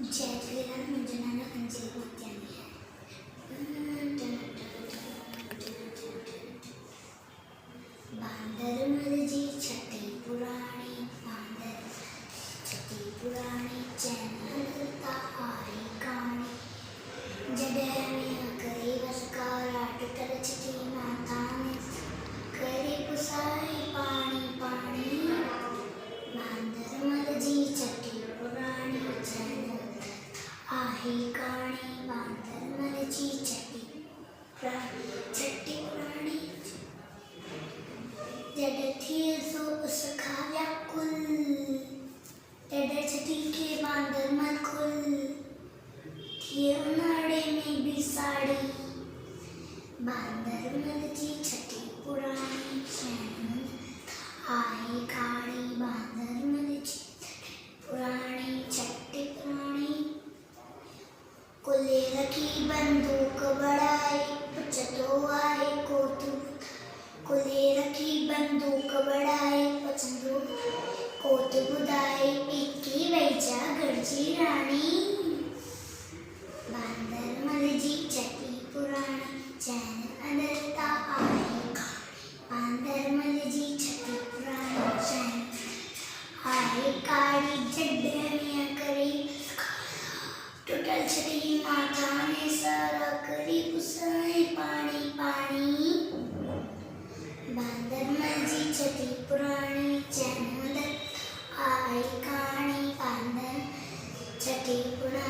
जय श्रीराम मंजुनाना अंजलि मुत्यानी है। बांदर मलजी छठी पुराणी, बांदर छठी पुराणी, चैन हलता आई कहानी। जडे में करे वसकारा टुटल छठी माता ने, करे पुसाई पानी पानी। बांदर मलजी छठी पुराणी, चैन आहे कहानी। बांदर मलजी छठी पुराणी, जड थिए सो उसका व्याकुल, जड छठी के बांदर मलकुल, थिए उनाड़े में भी साड़ी। बांदर मलजी छठी पुराणी, चैन आहे कहानी। बांदर मलजी पुराणी छठी पुराणी, कुले रखी बंदूक बढ़ाई, पचतो आए कोतुक। कुले रखी बंदूक बढ़ाई, पचतो कोत बुदाई, पीकी वैजा गरजी राणी। बांदर मलजी छठी पुराणी, चैन अडलता आहे कहानी। बांदर मलजी छठी पुराणी, चैन आहे कहानी। जड्डे में करी टुटल छठी माता ने, सारा करी पुसाई पानी पानी। बांदर मलजी छठी पुराणी, चैन अडलता आहे कहानी। बांदर छठी पुराणी।